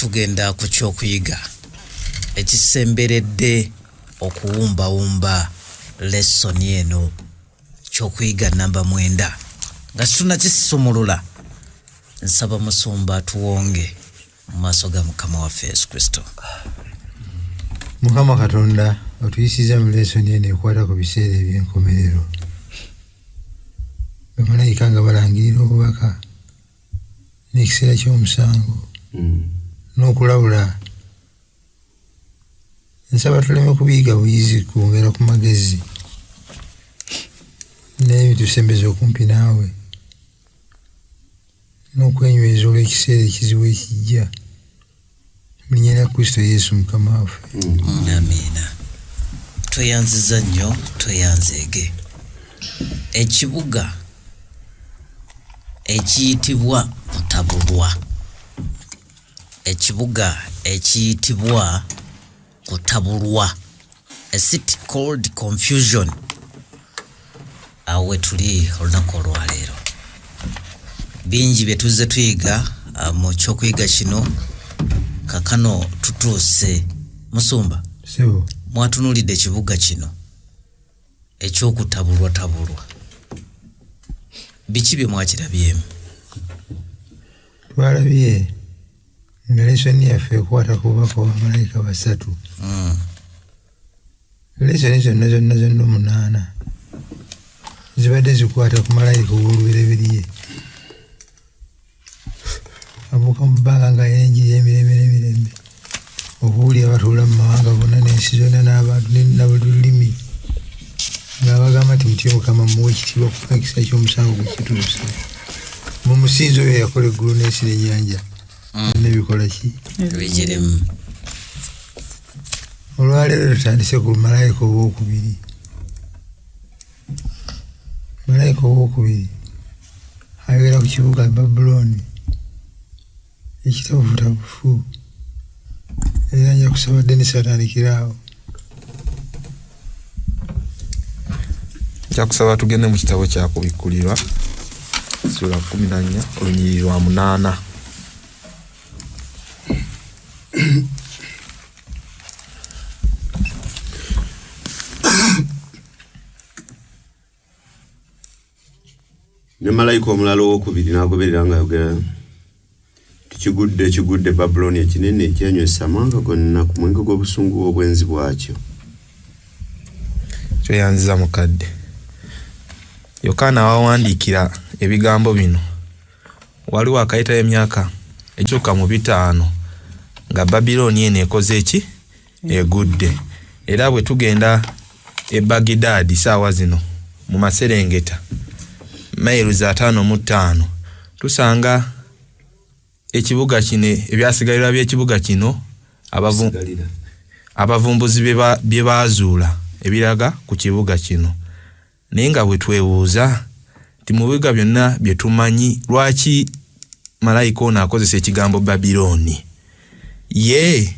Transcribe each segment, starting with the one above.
tugenda ku kyokuyiga ekisemberedde okuwumbawumba lesson eno kyokuyiga namba 9 nga tunakisumulula. Nsaba Musumba tuwonge mu maaso ga Mukama waffe Yesu Kristo. Mukama Katonda otuyisiza mu lesson eno ekwata ku biseera eby'enkomerero. Bamalayika nga balangirira obubaka n'ekiseera ky'omusango n'okulabula. Nsaba tuleme kubiyiga buyizi kwongera ku magezi naye bitusembeza okumpi naawe n'okwenyweza olw'ekiseera ekizibu ekijja mu linnya lya Kristo Yesu Mukama waffe. Amiina. Tweyanziza nnyo, tweyanzeege. Ekibuga ekiyitibwa Kutabulwa. Ekibuga ekiyitibwa Kutabulwa. A city called Confusion. Awe tuli olunaku olwaleero. Bingi bye tuzze tuyiga mu kyokuyiga kino kakano tutuuse. Musumba, Sebo, mwatunulidde ekibuga kino ekyokutabulwa. Biki bye mwakirabyemu? twalabye nga lesson yaffe ekwata ku bubaka wa malayika basatu. Lesson zonna 8 zibadde zikwata ku malayika ow'olubereberye abuuka mu bbanga nga yenjiri y'emirembe okuwulira abatuula mu mawanga gonna n'ensi zonna n'abantu na buli lulimi ng'abagamba nti mutye Mukama muwe ekitiibwa kuba ekisa ky'omusango gwe kituuse. Mu musinzi oyo yakola eggulu n'ensi n'ennyanja n'ebikola ki Ebigiremu. Olwaleero tutandise ku malayika ow'okubiri. Malayika ow'okubiri ayogera ku kibuga Babuloni ekitabufutabufu era nja kusaba Dennis atandikiraawo. Nja kusaba tugende mu kitabo kya Kubikulirwa sura 14 olunyiriri lwa 8. Ne malayika omulala ow'okubiri n'agoberera ng'ayogera kigudde Babuloni ekinene ekyenywesa amanga gonna ku mwenge gw'obusungu obwenzi bwakyo. Tweyanziza mukadde. Yokaana wawandiikira ebigambo bino waliwo akayita y'emyaka ekyuka mu 5 nga Babiloni eno ekoze eki egudde. Era bwe tugenda e Bagdad saawa zino mu Maserengeta mayiru za 5 tusanga ekibuga kino ebyasigalira by'ekibuga kino abavumbuzi bye baazuula ebiraga ku kibuga kino. Naye nga bwe twebuuza nti mu bibuga byonna bye tumanyi lwaki malayika ono akozesa ekigambo Babiloni? Ye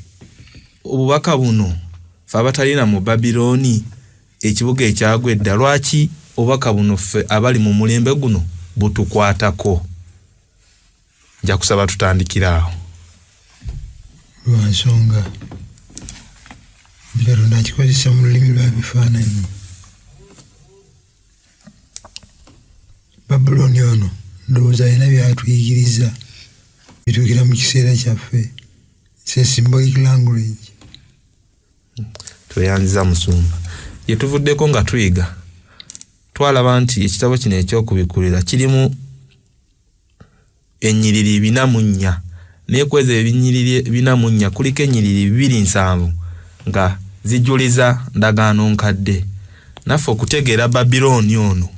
obubaka buno fe abatalina mu Babiloni ekibuga ekyagwedda lwaki obubaka buno ffe abali mu mulembe guno butukwatako? Nja kusaba tutandikiraawo. Lwa nsonga Katonda akikozesa mu lulimi lwa bifaananyi. Babuloni ono ndowooza alina by'atuyigiriza bituukira mu kiseera kyaffe. It's a symbolic language. Tweyanziza Musumba. Ye tuvuddeko nga tuyiga twalaba nti ekitabo kino ekyokubikulira kirimu ennyiriri 4 naye kweza ebinyiriri 4 kuliko ennyiriri 27 nga zijuliza ndagaano nkadde. Naffe okutegeera Babiloni ono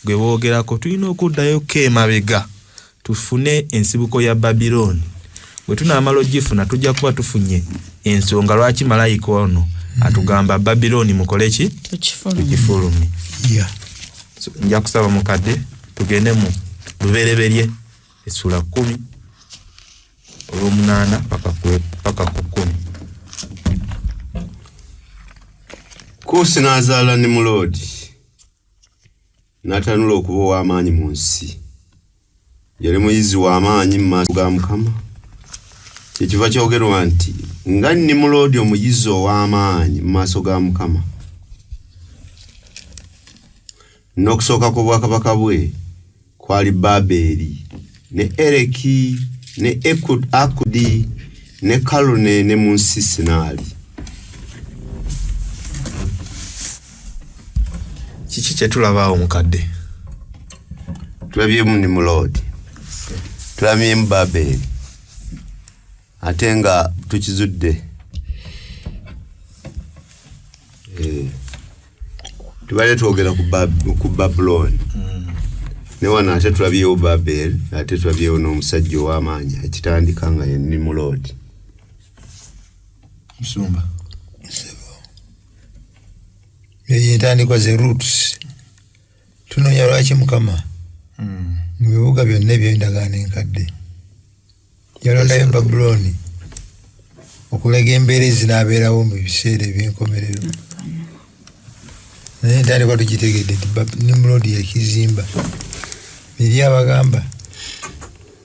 gwe boogerako tulina okuddayo emabega tufune ensibuko ya Babiloni. Bwe tunaamala ogifuna tujja kuba tufunye ensonga lwaki malayika ono atugamba Babiloni mukole ki? Tukifulumye. Nja kusaba mukadde tugende mu lubereberye essula 10 olw'omunaana paka ku 10. Kuusi n'azaala Nimulodi n'atanula okuba ow'amaanyi mu nsi. Yali muyizi w'amaanyi mu maaso ga Mukama. kyekiva kyogerwa nti nga Nimulodi omuyizi ow'amaanyi mu maaso ga Mukama n'okusooka ku bwakabaka bwe kwali Babeli ne Ereki ne Akudi ne Kalune ne mu nsi Sinaali. Kiki kye tulabaawo mukadde? Tulabyemu Nimulodi, tulabyemu Babeli, ate nga tukizudde tubale twogera ku Babuloni. Ne wano ate tulabyewo Babeli, ate tulabyewo n'omusajja ow'amaanyi ekitandika nga ye Nimulodi. Musumba. Entandikwa ze roots. Tunoonya lwaki Mukama mu bibuga byonna eby'endagaano enkadde yalondayo Babuloni okulega embeera ezinaabeerawo mu biseera eby'enkomerero. Naye entandikwa tugitegedde Nimulodi yakizimba. Eri abagamba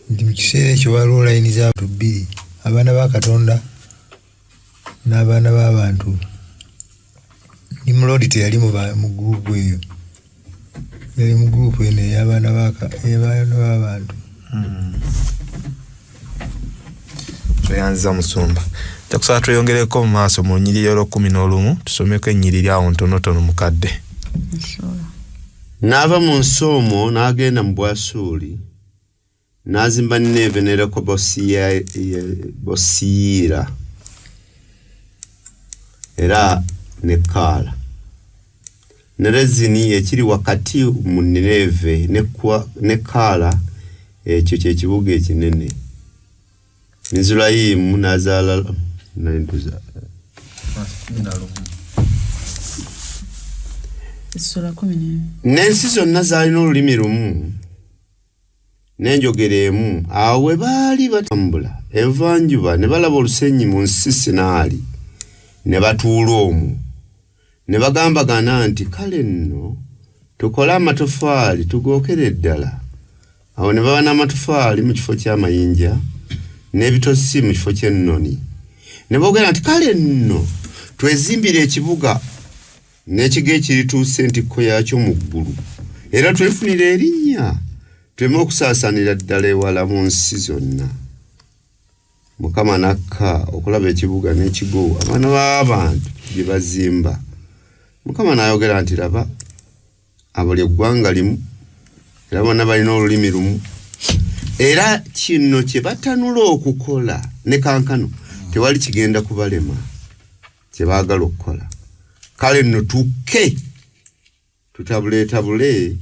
nti mu kiseera ekyo waliwo layini z'abantu bbiri, abaana ba Katonda n'abaana b'abantu. Nimulodi teyali mu gurupu eyo, yali mu gurupu eno ey'abaana b'abantu. Toyanziza Musumba. Takusaba tweyongereko mu maaso mu nnyiriri olw'11 tusomeko ennyiriri awo ntonotono mukadde. N'ava mu nsi omwo n'agenda mu Bwasuli n'azimba Nineve ne Bosiyira era ne Kaala ne Rezini ekiri wakati mu Nineve ne Kaala, ekyo kye kibuga ekinene. Mizulayimu n'azaala n'ensi zonna zaalina olulimi lumu n'enjogera emu. Awo we baali batambula evanjuba ne balaba olusenyi mu nsi Sinaali, ne batuula omwo ne bagambagana nti kale nno tukole amatofaali tugookere ddala. Awo ne baba n'amatofaali mu kifo ky'amayinja n'ebitosi mu kifo ky'ennoni. Ne boogera nti kale nno twezimbire ekibuga n'ekigo ekirituuse ntikko yaakyo mu ggulu, era twefunire erinnya tuleme okusaasaanira ddala ewala mu nsi zonna. Mukama n'akka okulaba ekibuga n'ekigo abaana b'abantu bye bazimba. Mukama n'ayogera nti laba, abuli eggwanga limu era bonna balina olulimi lumu, era kino kye batanula okukola ne kankano tewali kigenda kubalema kye baagala okukola. Kale nno tukke tutabuleetabule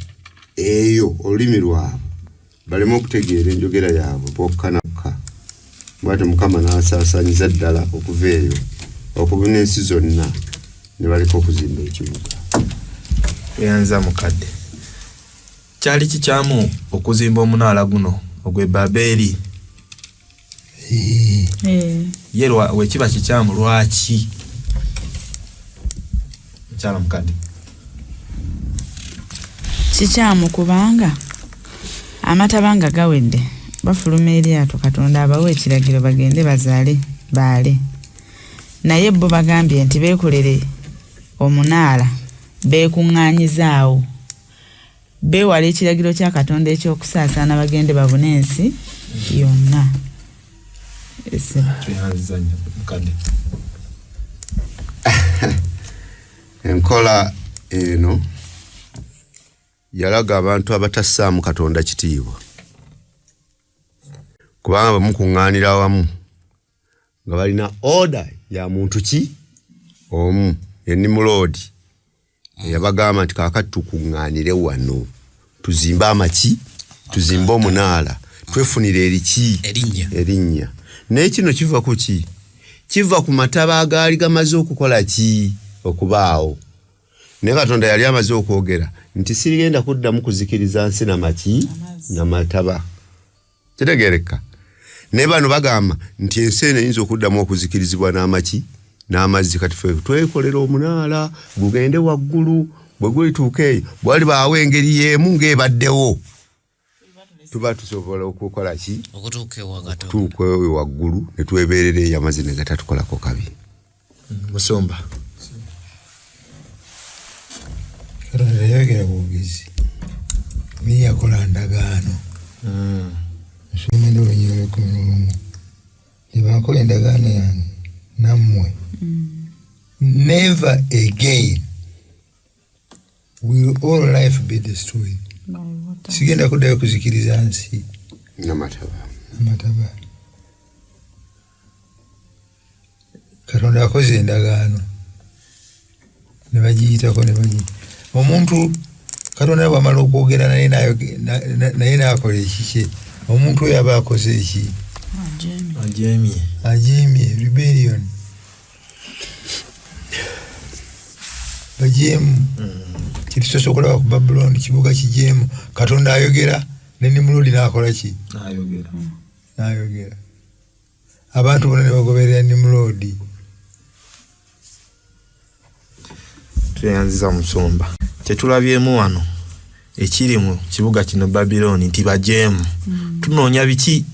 eyo olulimi lwabwe baleme okutegeera enjogera yaabwe bokka nakka. Bw'atyo Mukama n'asaasaanyiza ddala okuva eyo okubuna ensi zonna ne baleka okuzimba ekibuga. Yanza mukadde. Kyali kikyamu okuzimba omunaala guno ogwe Babeli? Ye wekiba kikyamu lwaki? Kyala mukadde. Kikyamu kubanga amatabanga gawedde bafuluma eryato Katonda abawe ekiragiro bagende bazaale baale. Naye bo bagambye nti beekolere omunaala beekuŋŋaanyizaawo beewala ekiragiro kya Katonda ekyokusaasaana bagende babune ensi yonna. Enkola eno yalaga abantu abatassaamu Katonda kitiibwa, kubanga bamukuŋŋaanira awamu nga balina oda ya muntu ki omu, ye Nimulodi yabagamba nti kaakati tukuŋŋaanire wano tuzimbe amaki, tuzimbe omunaala twefunire eriki erinnya. Naye kino kiva ku ki? Kiva ku mataba agaali gamaze okukola ki? Okubaawo. Naye Katonda yali amaze okwogera nti sirigenda kuddamu kuzikiriza nsi namaki namataba. Kitegeereka? Naye bano bagamba nti ensi eno eyinza okuddamu okuzikirizibwa n'amaki n'amazzi. Kati ffe twekolera omunaala gugende waggulu, bwe gulituuka eyo bwali baawo engeri y'emu ng'ebaddewo tuba tusobola okukola ki okutuuka waggulu ne twebeerera ey'amazina gatatukolako kabi. Musomba Katonda yayogera bwogezi naye yakola ndagaano. Nsoma Olunyiririri 11 tebakola endagaano yange nammwe never again will all life be destroyed. Sigenda kuddayo kuzikiriza nsi amataba. Katonda akoze endagaano ne bagiyitako ne bagiyita omuntu. Katonda bw'amala okwogera naye n'akola ekikye. Omuntu oyo aba akoze eki? Ajeemye. Rebellion. Bajeemu. Kitusoose okulaba ku Babuloni kibuga kijeemu. Katonda ayogera ne Nimulodi n'akola ki? N'ayogera. Abantu bonna ne bagoberera Nimulodi. Tweyanziza Musomba. Tetulabyemu wano ekiri mu kibuga kino Babuloni nti bajeemu. Tunoonya biki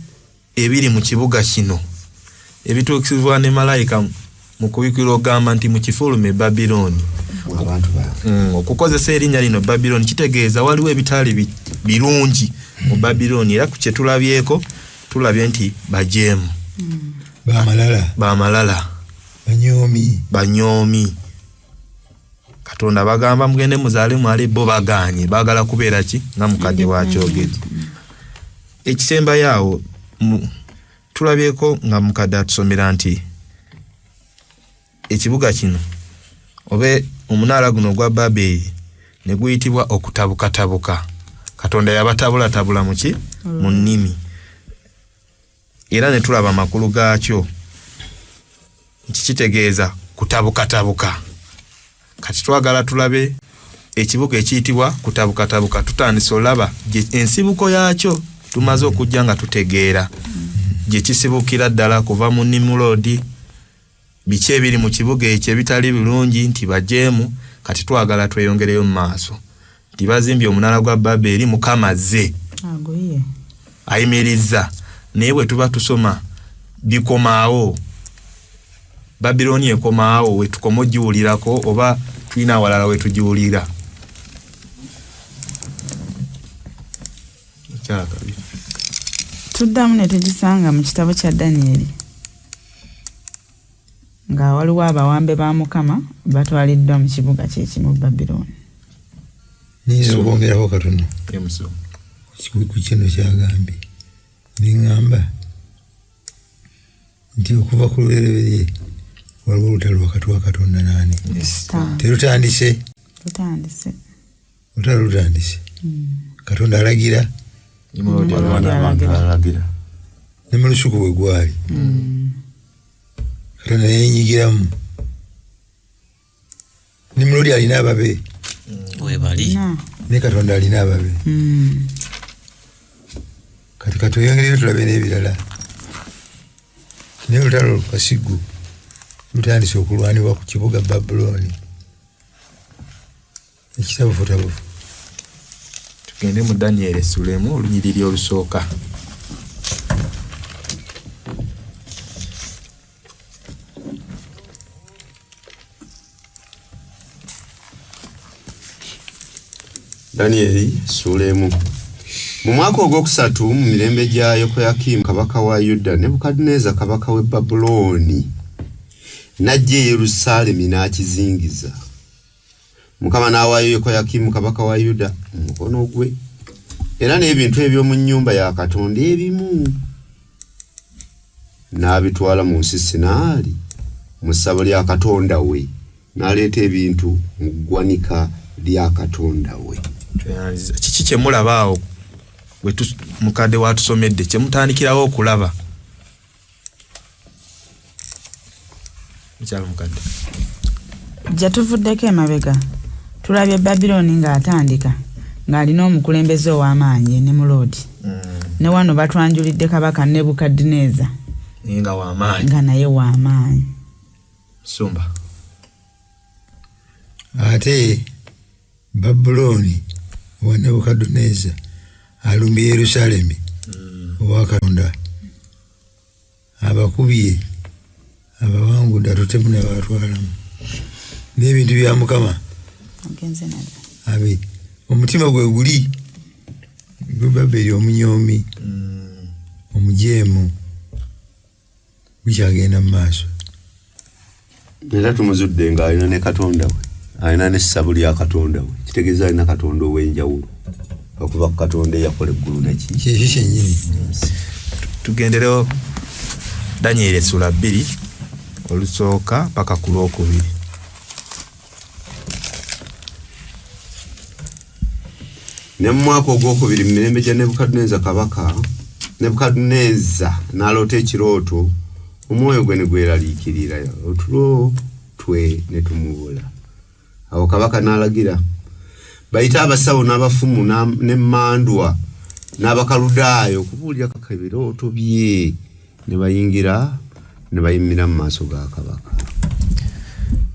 ebiri mu kibuga kino ebituukizibwa ne malayika mu Kubikulirwa ogamba nti mu kifulume Babuloni. Okukozesa erinnya lino Babuloni kitegeeza waliwo ebitaali birungi mu Babuloni, era ku kye tulabyeko tulabye nti bajeemu, bamalala, banyoomi. Katonda bagamba mugende muzaale mwali bo baganye baagala kubeera ki nga mukadde wakyogedde. Ekisemba yaawo tulabyeko nga mukadde atusomera nti ekibuga kino obe omunaala guno gwa Babeli ne guyitibwa okutabukatabuka. Katonda yabatabulatabula muki mu nnimi, era ne tulaba amakulu gaakyo nti kitegeeza kutabukatabuka. Kati twagala tulabe ekibuga ekiyitibwa kutabukatabuka. Tutandise olaba ensibuko yaakyo tumaze okujja nga tutegeera gye kisibukira ddala kuva mu Nimulodi, biki ebiri mu kibuga ekyo ebitali birungi nti bajeemu. Kati twagala tweyongereyo mu maaso nti bazimbye omunaala gwa Babeli, mukama azze ayimirizza. Naye bwe tuba tusoma bikomaawo, Babuloni ekomaawo we tukoma ogiwulirako oba tulina awalala we tugiwulira. Tuddamu ne tugisanga mu kitabo kya Danyeri nga waliwo abawambe ba Mukama batwaliddwa mu kibuga kyekimu Babuloni. Niyinza okwongerako katono ku kino kyagambye niŋŋamba nti okuva ku lubereberye waliwo olutalo wakati wa Katonda n'ani. Terutandise olutalo lutandise. Katonda alagira ne mu lusuku bwe gwali Katonda yeenyigiramu. Nimulodi alina ababe webali ne Katonda alina ababe. Kati katweyongereyo tulabe n'ebirala. Naye olutalo lukasigu lutandise okulwanibwa ku kibuga Babuloni. Ekitabo futabufu. Tugende mu Danyeri essulemu olunyiriri olusooka. Danyeri essulemu. Mu mwaka ogwokusatu mu mirembe gya Yekoyakimu kabaka wa Yuda, Nebukadineza kabaka w'e Babuloni n'ajja e Yerusaalemi n'akizingiza. Mukama n'awaayo Yekoyakimu kabaka wa Yuda mu mukono gwe, era n'ebintu eby'omu nnyumba ya Katonda ebimu n'abitwala mu nsisinaali mu ssabo lya Katonda we, n'aleeta ebintu mu ggwanika lya Katonda we. Kiki kye mulabaawo bwe mukadde waatusomedde kye mutandikirawo okulaba? Mukyalo mukadde. Jja tuvuddeko emabega tulabye Babuloni ng'atandika ng'alina omukulembeze ow'amaanyi Nimulodi. Ne wano batwanjulidde kabaka Nebukadineza nga w'amaanyi, nga naye w'amaanyi. Sumba. Ate Babuloni wa Nebukadineza alumbye Yerusalemu owa Katonda abakubye abawangudde atutemu n'abatwalamu n'ebintu bya Mukama abe omutima gwe guli gwe Babeli omunyomi omujeemu gukyagenda mu maaso era tumuzudde nga alina ne Katonda we alina n'essabu lya Katonda we kitegeeza alina Katonda ow'enjawulo okuva ku Katonda eyakola eggulu neki kyekyo kyennyini. Tugenderewo Danyeri sula 2 olusooka paka ku lwokubiri. Ne mu mwaka ogwokubiri mu mirembe gya Nebukadduneeza kabaka, Nebukadduneeza n'aloota ekirooto, omwoyo gwe ne gweraliikirira otulo twe ne tumubula. Awo kabaka n'alagira bayite abasawo n'abafumu n'emmandwa n'abakaludaayo okubuulira kaka ebirooto bye, ne bayingira ne bayimira mu maaso ga kabaka.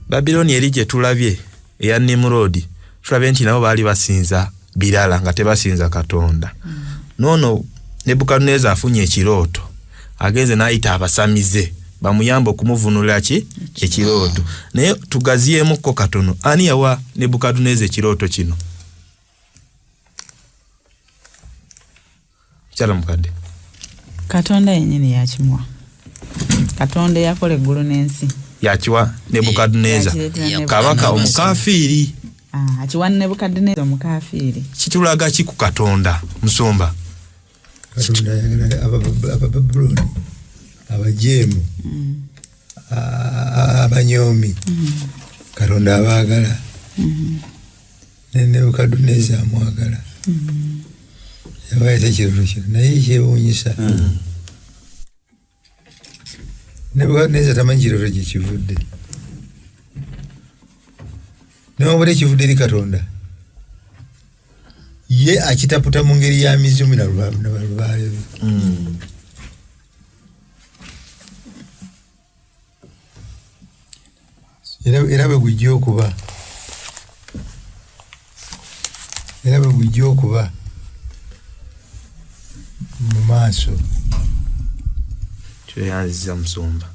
Babiloni eri gye tulabye eya Nimurodi tulabye nti nabo baali basinza birala nga tebasinza Katonda. Noono Nebukadduneeza afunye ekirooto agenze n'ayita abasamize bamuyamba okumuvunulira ekirooto. Naye tugaziyeemukko katono, ani yawa Nebukadduneeza ekirooto kino? Kyala mukadde. Katonda yennyini yakimuwa. Katonda yakola eggulu n'ensi yakiwa Nebukadduneeza kabaka omukafiiri. Akiwa Nebukadduneeza omukafiiri. Kitulaga ki ku Katonda Musumba? Katonda yagala Abababuloni abajeemu abanyomi Katonda abaagala ne Nebukadduneeza amwagala yabaayita ekirooto kino naye kyewuunyisa Nebukadduneeza tamanyi kirooto gye kivudde newabula ekivudde eri Katonda ye akitaputa mu ngeri ya mizimu na balubaale be. Era bwe gujja okuba mu maaso kyeyanziza Musumba.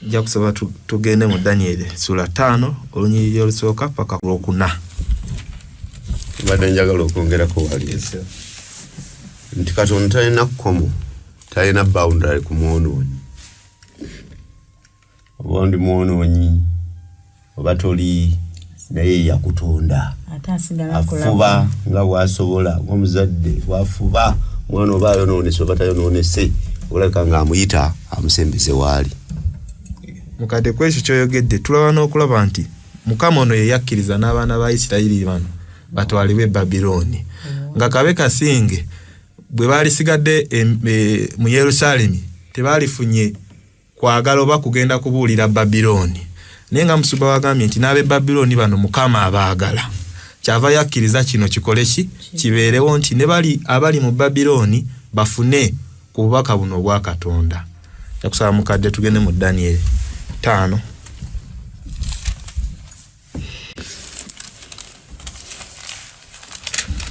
Nja kusaba tugende mu Danyeri sura 5 olunyiriri olusooka paka ku lwokuna. Mbadde njagala okwongerako wali nti Katonda talina kkomo, talina boundary ku mwonoonyi. Oba ndi mwonoonyi oba toli naye yakutonda afuba nga bw'asobola ng'omuzadde bw'afuba mwana oba ayonoonese oba tayonoonese olabika ng'amuyita amusembeze waali. Mukadde kwekyo kyoyogedde tulaba n'okulaba nti Mukama ono ye yakkiriza n'abaana ba Isirayiri bano batwalibwe e Babiloni nga kabe kasinge bwe balisigadde mu Yerusalemu tebalifunye kwagala oba kugenda kubuulira Babiloni. Naye nga Musumba wagambye nti n'ab'e Babiloni bano Mukama abaagala kyava yakkiriza kino kikole kibeerewo nti ne bali abali mu Babiloni bafune ku bubaka buno obwa Katonda. Yakusaba mukadde tugende mu Danyeri 5.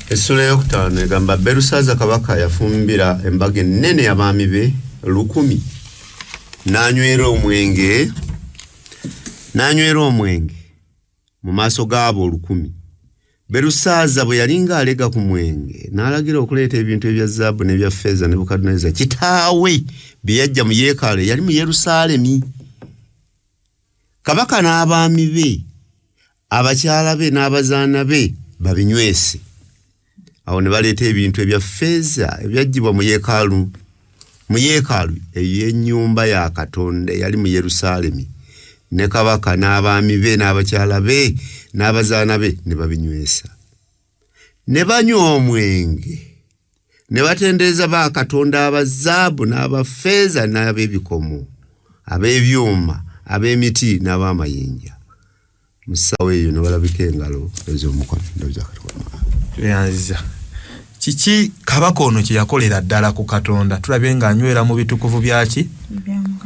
Essula ey'okutaano egamba Berusaaza kabaka yafumbira embaga ennene y'abaami be 1,000 n'anywera omwenge mu maaso gaabo 1,000. Berusaaza bwe yali ng'alega ku mwenge n'alagira okuleeta ebintu ebya zaabu n'ebya ffeeza Nebukadduneeza kitaawe bye yajja mu yeekaalu yali mu Yerusaalemi. Kabaka n'abaami be abakyala be n'abazaana be babinywese. Awo ne baleeta ebintu ebya ffeeza ebyaggyibwa mu yeekaalu ey'ennyumba ya Katonda yali mu Yerusaalemi. Ne kabaka n'abaami be n'abakyala be n'abazaana be ne babinywesa. Ne banywa omwenge ne batendereza ba Katonda aba zaabu n'aba ffeeza n'ab'ebikomo ab'ebyuma ab'emiti n'ab'amayinja. Mu ssaawa eyo ne balabika engalo ez'omukono yanziza kiki kabaka ono kye yakolera ddala ku Katonda. Tulabye ng'anywera mu bitukuvu byaki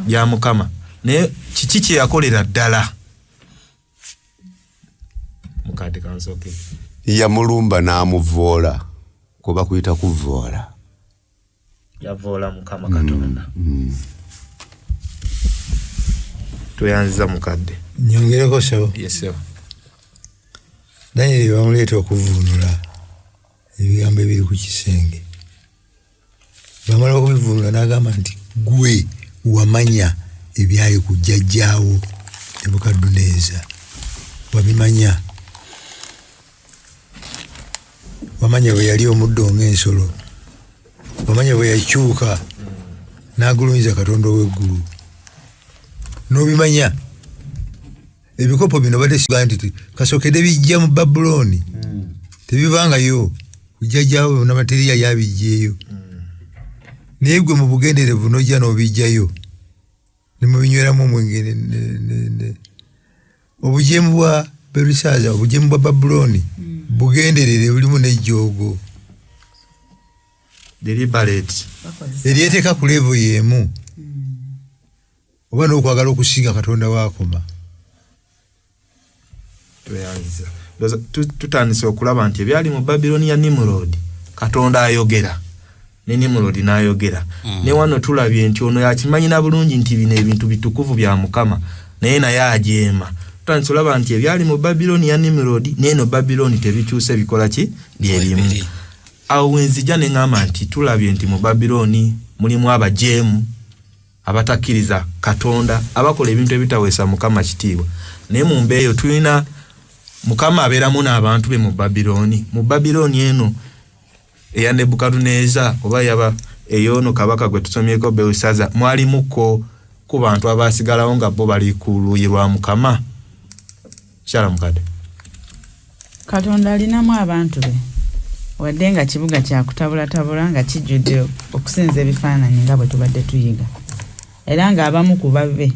bya Mukama. Naye kiki kye yakolera ddala? Mukadde kansooke. Yamulumba n'amuvoola kuba kuyita kuvoola. Yavoola mukama Katonda. Tweyanziza mukadde. Nyongereko so. Yes sir. Naye bamuleeta okuvuunula ebigambo ebiri ku kisenge. Bamala okubivuunula n'agamba nti gwe wamanya ebyali ku jjajjaawo Nebukadduneeza. Wabimanya. Wamanya bwe yali omuddo ng'ensolo. Wamanya bwe yakyuka n'agulumiza Katonda ow'eggulu. N'obimanya. Ebikopo bino badde siga nti kasookedde bijja mu Babuloni. Tebivangayo. Kujjajjaawo n'amateriya yabijjeeyo. Naye gwe mu bugenderevu n'ojja n'obijjayo. Ne mubinyweramu omwenge. Obujeemu bwa Belusaaza, obujeemu bwa Babuloni bugenderere bulimu n'ejjoogo. Deliberate. Eryeteeka ku level y'emu. Oba n'okwagala okusinga Katonda waakoma. Tweyanziza. Tutandise okulaba nti ebyali mu Babuloni ya Nimrod Katonda ayogera. Ne Nimrod n'ayogera. Ne wano tulabye nti ono yakimanyi na bulungi nti bino ebintu bitukuvu bya Mukama. Naye naye ajeema. Tutandise olaba nti ebyali mu Babuloni ya Nimrod n'eno Babuloni tebikyuse bikola ki? Byebimu. Awo wenzija ne ngamba nti tulabye nti mu Babuloni mulimu abajeemu abatakkiriza Katonda abakola ebintu ebitaweesa Mukama kitiibwa. Naye mu mbeeyo tulina Mukama abeeramu n'abantu be mu Babuloni. Mu Babuloni eno eya Nebukadduneeza oba yaba eyono kabaka gwe tusomyeko Belusaaza mwalimuko ku bantu abasigalawo nga bo bali ku luuyi lwa Mukama. Kyala mukadde. Katonda alinamu abantu be. Wadde nga kibuga kya kutabula nga kijjudde okusinza ebifaananyi nga bwe tubadde tuyiga. Era nga abamu ku babe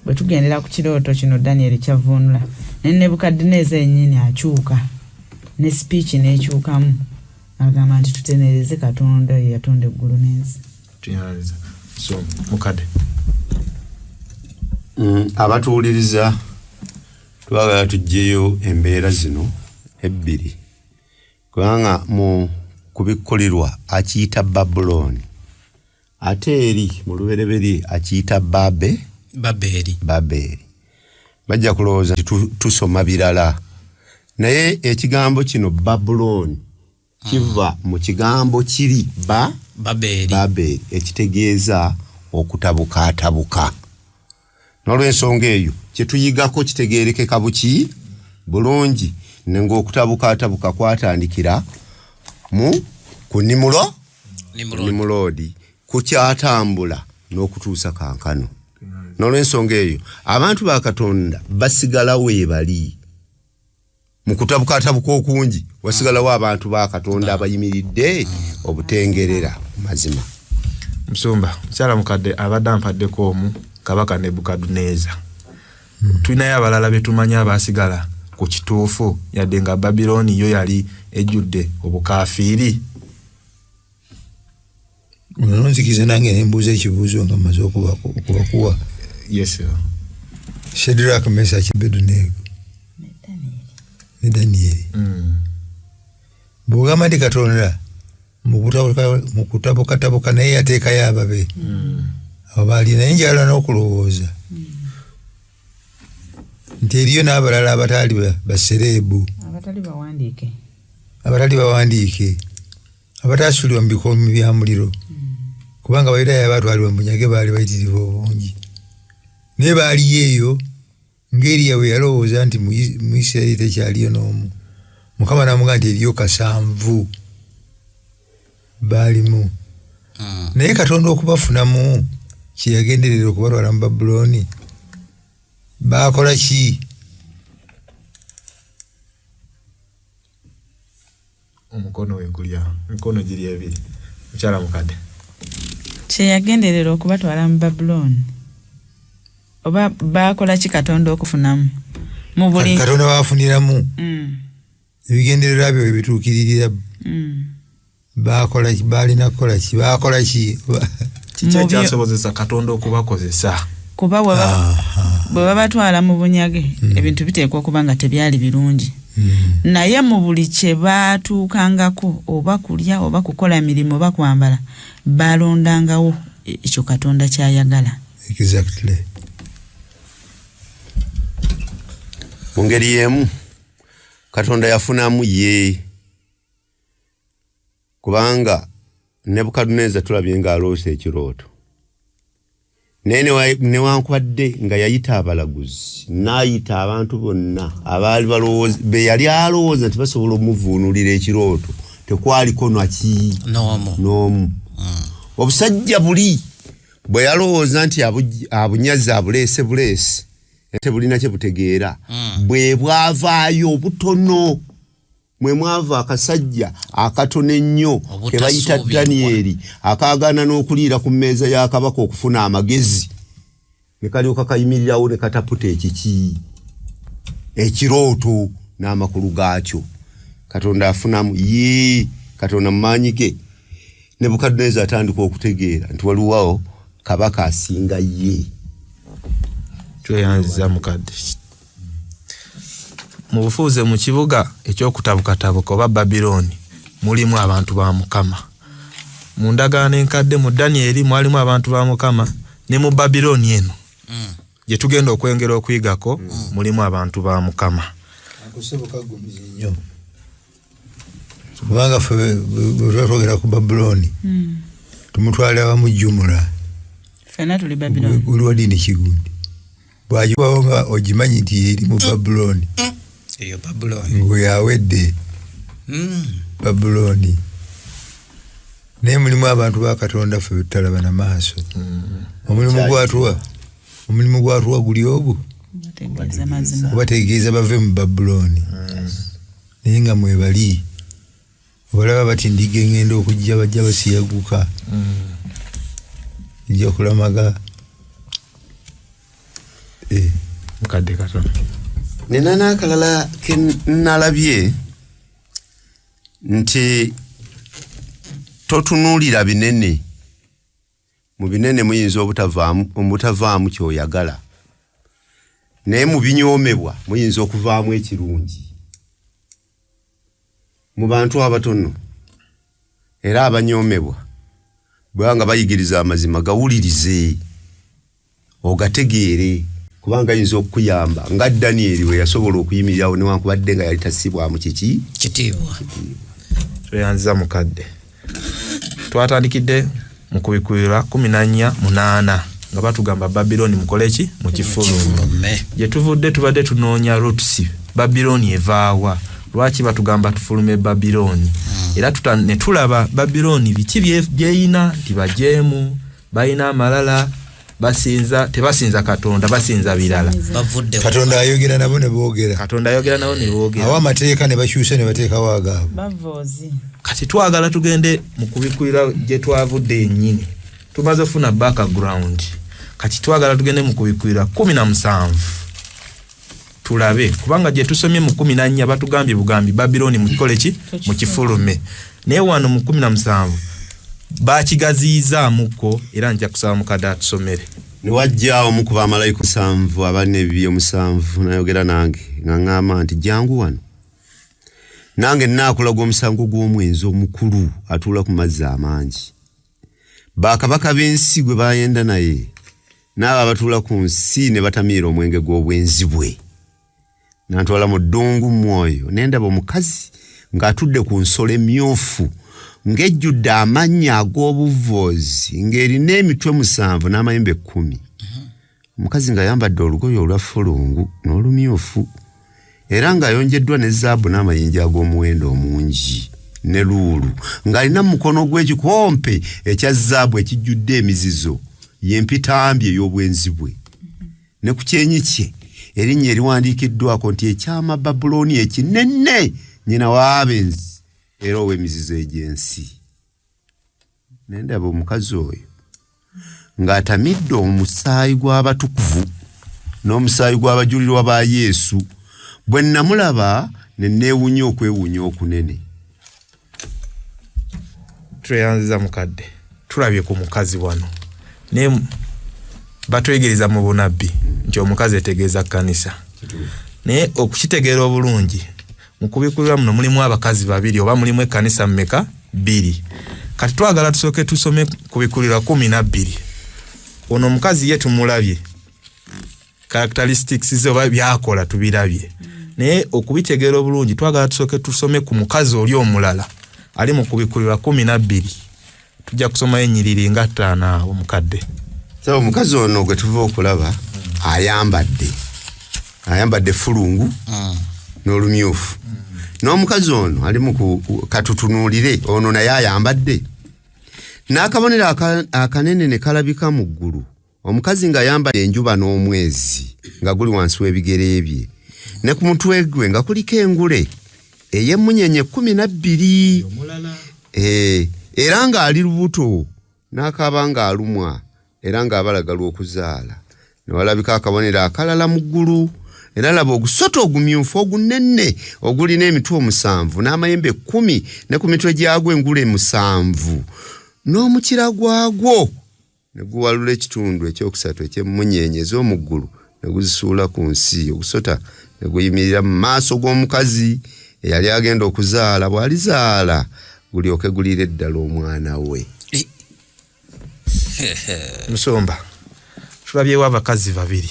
bwe tugendera ku kirooto kino Daniel kyavuunula. Ne Nebukadduneeza yennyini akyuka. Ne speech n'ekyukamu. Agamba nti tutenereze Katonda yatonda eggulu n'ensi. Tuyanziza. So mukadde. Abatuwuliriza twagala tuggyeyo embeera zino ebbiri. Kubanga mu Kubikulirwa akiyita Babuloni. Ate eri mu lubereberye akiyita Babeli. Bajja kulowooza tusoma birala. Naye ekigambo kino Babuloni kiva mu kigambo kiri Babeli ekitegeeza okutabukaatabuka. N'olw'ensonga eyo kye tuyigako kitegeerekeka buki bulungi nenga okutabukaatabuka kwatandikira ku Nimurodi kukyatambula n'okutuusa kankano. N'olw'ensonga eyo abantu ba Katonda basigala weebali mu kutabukaatabuka okungi wasigalawo abantu ba Katonda abayimiridde obutengerera mazima. Musumba mukyala mukadde abadde ampaddeko omu Kabaka Nebukadduneeza. Tulinayo abalala be tumanya abasigala ku kituufu yadde nga Babuloni yo yali ejjudde obukaafiiri. Nonzikiza nange nembuuza ekibuuzo nga mmaze okubakuwa. Yes sir. Shadraka, Mesaki, Abedunego ne Danieli. Bw'ogamba nti Katonda mu kutabukatabuka naye yateekayo ababe. Abo baali naye njala n'okulowooza nti eriyo n'abalala abataali basereebu, abatali bawandiike, abataasuulibwa mu bikoomi bya muliro, kubanga Abayudaaya abaatwalibwa mu bunyage baali bayitirivu obungi. Naye baaliyo eyo ng'Eriya bwe yalowooza nti mu Isirayiri tekyaliyo n'omu. Mukama n'amugamba nti eriyo 7 baalimu. Naye Katonda okubafunamu kye yagenderera okubalwala mu Babuloni baakola ki? Omukono wegulya mikono giri ebiri. Mukyala mukadde. Kye yagenderera okubatwala mu Babuloni oba baakola ki Katonda okufunamu mu buli Katonda baafuniramu ebigendererwa byo ebituukiririra. Baakola ki? Baalina kukola ki? Baakola ki? Kiki ekyasobozesa Katonda okubakozesa? Kuba bwe babatwala mu bunyage ebintu biteekwa okuba nga tebyali birungi. naye mu buli kye baatuukangako oba kulya oba kukola mirimu oba kwambala balondangawo ekyo Katonda kyayagala. Exactly. Mu ngeri y'emu Katonda yafunamu ye, kubanga Nebukadneza tulabye ng'aloose ekirooto naye newankubadde nga yayita abalaguzi n'ayita abantu bonna abaali balowooza be yali alowooza nti basobola omuvuunulira ekirooto tekwaliko n'omu. Obusajja buli bwe yalowooza nti abunyazi abuleese buleese tebulina kye butegeera bwe bwavaayo obutono mwe mwava akasajja akatono ennyo ke bayita Danieri akaagaana n'okuliira ku mmeeza ya Kabaka okufuna amagezi ne kalyoka kayimirirawo ne kataputa ekirooto n'amakulu gaakyo. Katonda afunamu ye, Katonda mumaanyi ge. Nebukadneza atandika okutegeera nti waliwo Kabaka asinga ye. Tweyanziza mukadde. Mu bufuuze mu kibuga eky'okutabuka oba Babiloni mulimu abantu ba Mukama. Mu ndagaano enkadde mu Danieri mwalimu abantu ba Mukama, ne mu Babiloni eno gye tugenda okwengera okuyigako mulimu abantu ba Mukama. Akusoboka gumizi nnyo. Kubanga ffe bwe twogera ku Babiloni tumutwala awamu jjumula. Ffenna tuli Babiloni. Uliwo dini kigundi. Bw'agiwawo nga ogimanyi nti eri mu Babiloni. Eyo Babiloni. Ngwe yawedde. Babiloni. Naye mulimu abantu ba Katonda ffe tutalaba na maaso. Omulimu gwatuwa guli ogwo. Obategeeza bave mu Babiloni. Naye nga mwebali. Obalaba bati ndiga engenda okujja bajja basiyaguka. Ijja kulamaga. Mukadde Katonda. Nina n'akalala ke nalabye nti totunuulira binene. Mu binene muyinza obutavaamu ky'oyagala. Naye mu binyoomebwa muyinza okuvaamu ekirungi. Mu bantu abatono era abanyoomebwa bwanga bayigiriza amazima gawulirize ogategeere, kubanga yinza okuyamba nga Danieri we yasobola okuyimirirawo newankubadde nga yali tasibwamu kitiibwa. Tweyanziza mukadde. Twatandikidde mu Kubikulirwa 14:8 nga batugamba Babiloni mukole ki mu kifulume. Gye tuvudde tubadde tunoonya roots Babiloni evaawa. Lwaki batugamba tufulume Babiloni? Era ne tulaba Babiloni biki byeyina nti bajeemu, bayina amalala, tebasinza Katonda, basinza birala. Katonda ayogera nabo ne boogera. Awa amateeka ne bakyusa ne bateekawo agaabo. Bavoozi. Kati twagala tugende mu Kubikulirwa gye twavudde ennyini. Tumaze ofuna background. Kati twagala tugende mu Kubikulirwa 17. Tulabe kubanga gye tusomye mu 14 batugambye bugambi Babiloni mukole ki mu kifulume. Naye wano mu 17 bakigaziizaamuko era nja kusaba mukadde atusomere. Ne wajjaawo mu kuba amalayika 7 abanebyo 7 nayogera nange nga ngamba nti jangu wano. Nange nnaakulaga omusango gw'omwenzi omukulu atuula ku mazzi amangi. Bakabaka b'ensi gwe bayenda naye n'abo abatuula ku nsi ne batamiira omwenge gw'obwenzi bwe. Nantwala mu ddungu mwoyo nendaba omukazi ng'atudde ku nsolo emyufu ng'ejjudde amannya ag'obuvoozi ng'erina emitwe 7 n'amayembe 10. Omukazi ng'ayambadde olugoye olwa fulungu n'olumyufu era ng'ayonjeddwa ne zaabu n'amayinja ag'omuwendo omungi ne luulu ng'alina mu mukono gw'ekikompe ekya zaabu ekijjudde emizizo y'empitambye ey'obwenzi bwe. Ne ku kyenyi kye erinnya eriwandiikiddwako nti ekyama Babiloni ekinene nnyina w'abenzi era ow'emizizo egy'ensi. Nendaba omukazi oyo ng'atamidde omusaayi gw'abatukuvu n'omusaayi gw'abajulirwa ba Yesu. Bwe namulaba ne neewunya okwewunya okunene. Tweyanziza mukadde. Tulabye ku mukazi wano. Ne batwegereza mu bunabbi nti omukazi etegeeza kanisa. Naye okukitegeera obulungi mu kubikulirwa muno mulimu abakazi 2 oba mulimu ekkanisa mmeka 2. Kati twagala tusooke tusome Kubikulirwa 12. Ono omukazi ye tumulabye characteristics ze oba byakola tubirabye. Naye okubitegeera obulungi twagala tusooke tusome ku mukazi oli omulala ali mu Kubikulirwa 12. Tujja kusoma ennyiriri nga 5 awo mukadde. So omukazi ono gwe tuva okulaba ayambadde fulungu n'olumyufu. N'omukazi ono ali mu katutunuulire ono naye ayambadde. N'akabonero akanene ne kalabika mu ggulu. Omukazi nga ayambadde enjuba n'omwezi nga guli wansi w'ebigere bye. Ne ku mutwe gwe nga kuliko engule ey'emmunyenye 12. Era nga ali lubuto n'akaba nga alumwa era nga abalagalwa okuzaala. Ne walabika akabonero akalala mu ggulu. Era laba ogusota ogumyufu ogunene ogulina emitwe 7 n'amayembe 10 ne ku mitwe gyagwo engule 7 n'omukira gwagwo ne guwalula ekitundu ekyokusatu eky'emmunyenye ez'omu ggulu ne guzisuula ku nsi. Ogusota ne guyimirira mu maaso g'omukazi eyali agenda okuzaala. Bw'alizaala gulyoke gulire eddala omwana we. Musomba tulabyewo abakazi 2.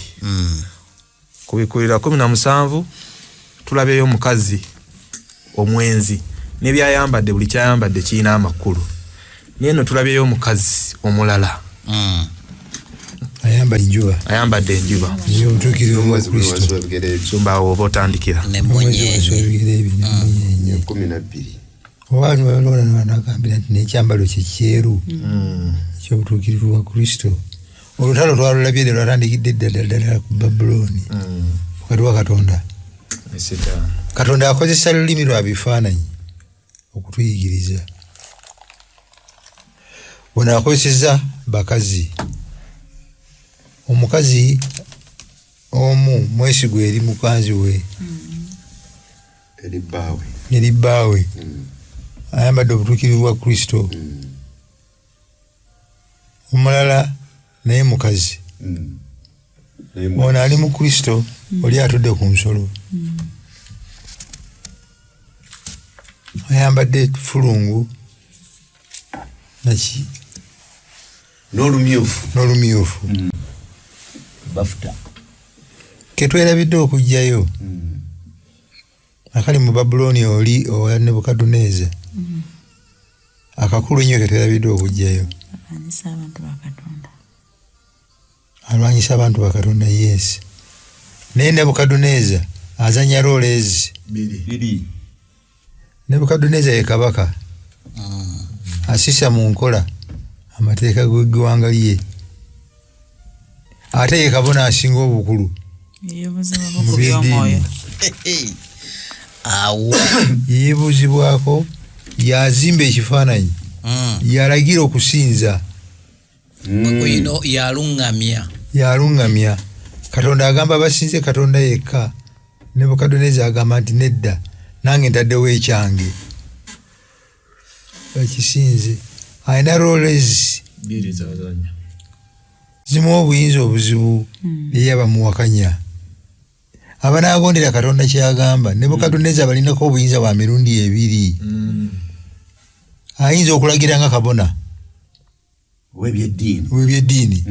Kubikulirwa 17 tulabyeyo omukazi omwenzi n'ebyayambadde buli kyayambadde kirina amakulu. Neno tulabyeyo omukazi omulala ayambadde enjuba obutuukirivu bwa Kristo. Musomba awo oba otandikira n'emmunyenye 12. Obantu balona n'agambira nti n'ekyambalo kye kyeru eky'obutuukirivu bwa Kristo. Olutalo twalulabye ne lwatandikidde ddala ku Babuloni wakati wa Katonda. Katonda akozesa lulimi lwa bifaananyi okutuyigiriza. Ono akozeseza bakazi. Omukazi omu mwesigwa eri mukanzi we eri bbaawe ayambadde obutuukirivu bwa Kristo. Omulala naye mukazi ono ali mu Kristo oli atudde ku nsolo ayambadde fulungu naki n'olumyufu bafuta ketwerabidde okujjayo akali mu Babuloni oli owa Nebukadduneeza akakulu ennyo ketwerabidde okujjayo alwanyisa abantu ba Katonda. Yes, naye Nebukadduneeza azanya roles 2. Nebukadduneeza ye kabaka asisa mu nkola amateeka g'eggwanga lye, ate ye kabona asinga obukulu mu by'eddiini. Yeebuzibwako yazimba ekifaananyi yalagira okusinza yalungamya Katonda agamba basinze Katonda yekka. Nebukadduneeza agamba nti nedda nange ntaddewo ekyange bakisinze. Alina roles 2 zimuwa obuyinza obuzibu eri abamuwakanya. Abanaagondera Katonda kyagamba Nebukadduneeza balinako obuyinza bwa mirundi 2. Ayinza okulagira nga kabona w'ebyeddiini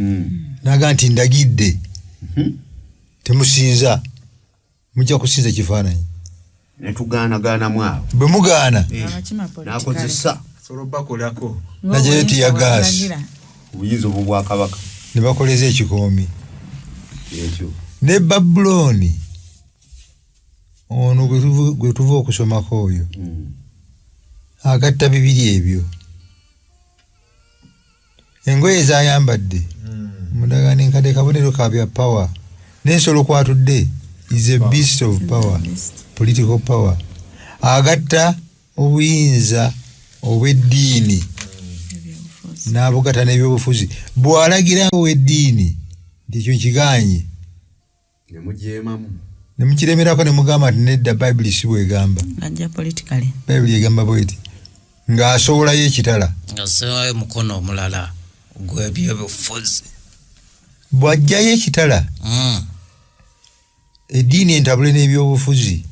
naga nti ndagidde temusinza mujja kusinza kifaananyi netugaanagaanamu awo bwe mugaana n'akozesa solobakolako najayo tiyagaasi obuyinza obwo bwa Kabaka ne bakoleza ekikoomi ne Babuloni ono gwe tuva okusomako oyo agatta bibiri ebyo engoye zayambadde mundagaano enkadde kabonero ka bya power n'ensolo kwatudde is a beast of power, political power. Agatta obuyinza obw'eddiini n'abugata n'ebyobufuzi bw'alagira ow'eddiini nti ekyo kiganye ne mukiremerako ne mugamba nti nedda Bayibuli si bwegamba. Bayibuli egamba bweti ng'asowolayo ekitala ng'asowolayo mukono omulala gw'ebyobufuzi bw'ajjayo ekitala eddiini entabule n'ebyobufuzi